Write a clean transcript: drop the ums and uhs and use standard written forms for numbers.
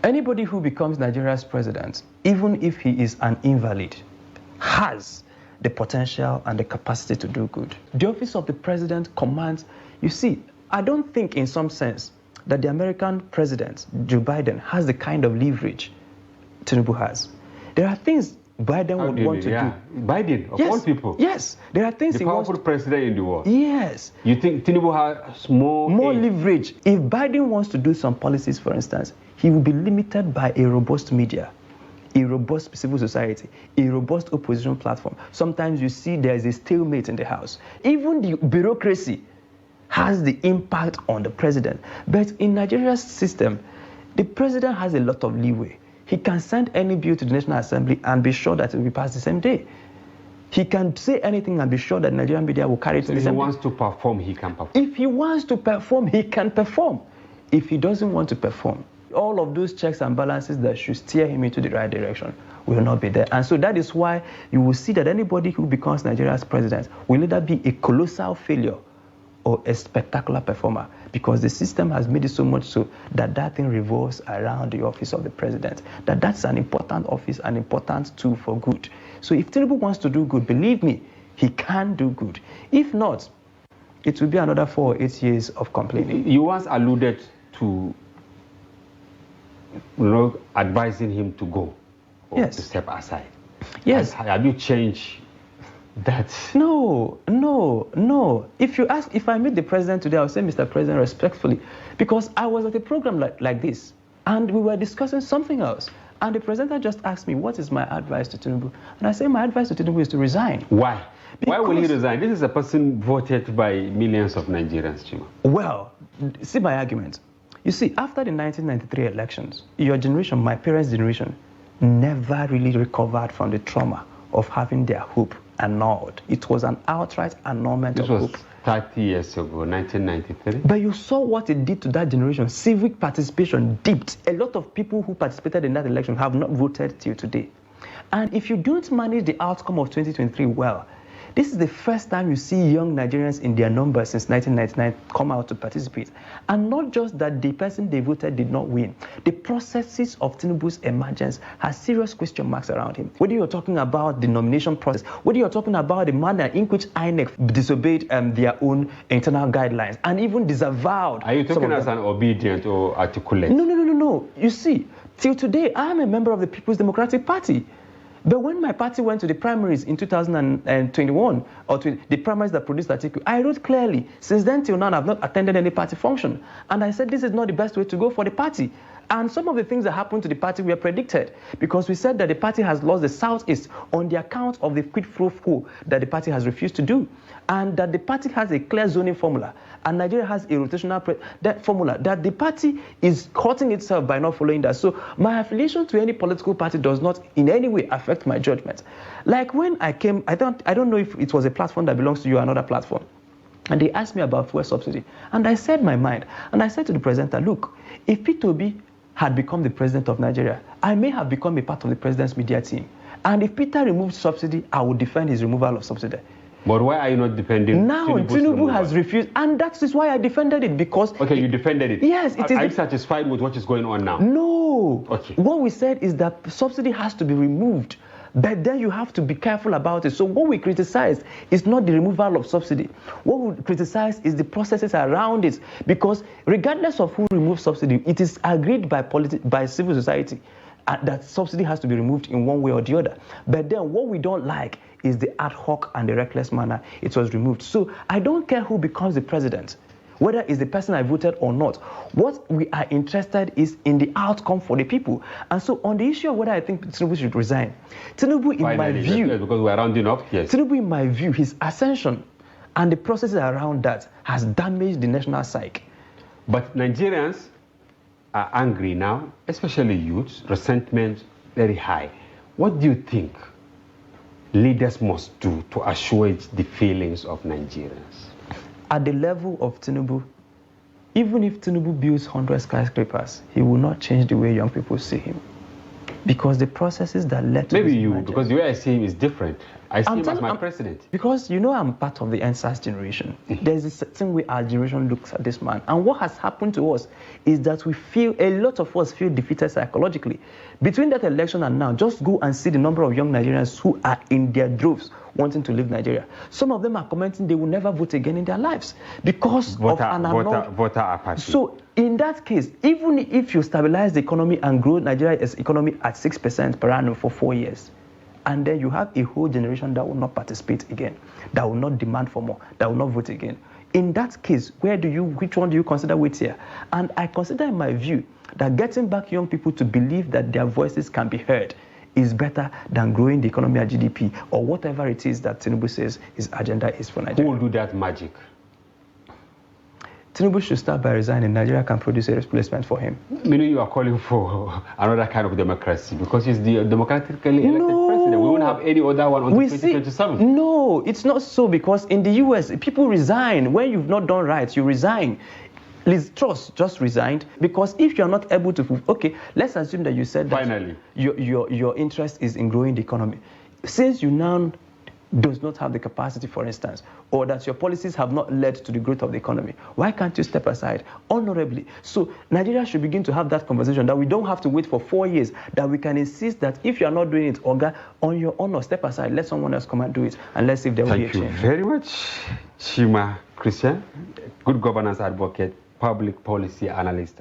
Anybody who becomes Nigeria's president, even if he is an invalid, has the potential and the capacity to do good. The office of the president commands, you see, I don't think in some sense that the American president, Joe Biden, has the kind of leverage Tinubu has. There are things Biden would want to do. Biden, of all people. Yes, there are things the powerful president in the world. Yes. You think Tinubu has more leverage? If Biden wants to do some policies, for instance, he will be limited by a robust media, a robust civil society, a robust opposition platform. Sometimes you see there is a stalemate in the House. Even the bureaucracy has the impact on the president. But in Nigeria's system, the president has a lot of leeway. He can send any bill to the National Assembly and be sure that it will be passed the same day. He can say anything and be sure that Nigerian media will carry it to the same day. If he wants to perform, he can perform. If he wants to perform, he can perform. If he doesn't want to perform, all of those checks and balances that should steer him into the right direction will not be there. And so that is why you will see that anybody who becomes Nigeria's president will either be a colossal failure or a spectacular performer, because the system has made it so much so that that thing revolves around the office of the president, that's an important office, an important tool for good. So if Tinubu wants to do good, believe me, he can do good. If not, it will be another 4 or 8 years of complaining. You once alluded to advising him to go or to step aside. Yes. Have you changed that? No. If I meet the president today, I'll say, Mr. President, respectfully, because I was at a program like this, and we were discussing something else. And the presenter just asked me, what is my advice to Tinubu? And I say, my advice to Tinubu is to resign. Why? Why will he resign? This is a person voted by millions of Nigerians, Chima. Well, see my argument. You see, after the 1993 elections, your generation, my parents' generation, never really recovered from the trauma of having their hope annulled. It was an outright annulment of hope. This was 30 years ago, 1993. But you saw what it did to that generation. Civic participation dipped. A lot of people who participated in that election have not voted till today. And if you don't manage the outcome of 2023 well, this is the first time you see young Nigerians in their numbers since 1999 come out to participate. And not just that the person they voted did not win. The processes of Tinubu's emergence has serious question marks around him. Whether you're talking about the nomination process, whether you're talking about the manner in which INEC disobeyed their own internal guidelines and even disavowed. Are you talking as an obedient or articulate? No. You see, till today, I am a member of the People's Democratic Party. But when my party went to the primaries in 2021, or to the primaries that produced Atiku, I wrote clearly, since then till now, I've not attended any party function. And I said this is not the best way to go for the party. And some of the things that happened to the party were predicted, because we said that the party has lost the Southeast on the account of the quid pro quo that the party has refused to do, and that the party has a clear zoning formula, and Nigeria has a rotational formula, that the party is hurting itself by not following that. So my affiliation to any political party does not in any way affect my judgment. Like when I came, I don't know if it was a platform that belongs to you or another platform, and they asked me about fuel subsidy, and I said my mind, and I said to the presenter, look, if Peter Obi had become the president of Nigeria, I may have become a part of the president's media team. And if Peter removed subsidy, I would defend his removal of subsidy. But why are you not defending now? Tinubu has refused, and that is why I defended it, because... Okay, you defended it. Yes, it is. Are you satisfied with what is going on now? No. Okay. What we said is that subsidy has to be removed, but then you have to be careful about it. So what we criticize is not the removal of subsidy. What we criticize is the processes around it, because regardless of who removes subsidy, it is agreed by civil society that subsidy has to be removed in one way or the other. But then what we don't like is the ad hoc and the reckless manner it was removed. So I don't care who becomes the president, whether it's the person I voted or not. What we are interested is in the outcome for the people. And so on the issue of whether I think Tinubu should resign, Tinubu, in my view... Yes, because we're rounding up, yes. Tinubu, in my view, his ascension and the processes around that has damaged the national psyche. But Nigerians are angry now, especially youths, resentment very high. What do you think leaders must do to assuage the feelings of Nigerians? At the level of Tinubu, even if Tinubu builds 100 skyscrapers, he will not change the way young people see him. Because the processes that led to maybe this you, emergence- because the way I see him is different. I see him as my I'm- president. Because you know I'm part of the NSAS generation. There's a certain way our generation looks at this man. And what has happened to us is that a lot of us feel defeated psychologically. Between that election and now, just go and see the number of young Nigerians who are in their droves wanting to leave Nigeria. Some of them are commenting they will never vote again in their lives because of an voter apathy. So in that case, even if you stabilize the economy and grow Nigeria's economy at 6% per annum for 4 years, and then you have a whole generation that will not participate again, that will not demand for more, that will not vote again. In that case, which one do you consider weightier? And I consider, in my view, that getting back young people to believe that their voices can be heard is better than growing the economy at GDP or whatever it is that Tinubu says his agenda is for Nigeria. Who will do that magic? Tinubu should start by resigning. Nigeria can produce a replacement for him. Meaning you are calling for another kind of democracy because he's the democratically elected president. We won't have any other one until 2027. No, it's not so, because in the US, people resign. When you've not done right, you resign. Liz Truss just resigned because if you're not able to... Okay, let's assume that you said that Finally, your interest is in growing the economy. Since you now does not have the capacity, for instance, or that your policies have not led to the growth of the economy, why can't you step aside honorably? So Nigeria should begin to have that conversation, that we don't have to wait for 4 years, that we can insist that if you are not doing it, Oga, on your honor, step aside, let someone else come and do it, and let's see if there will be a change. Thank you very much, Chima Christian, good governance advocate, public policy analyst.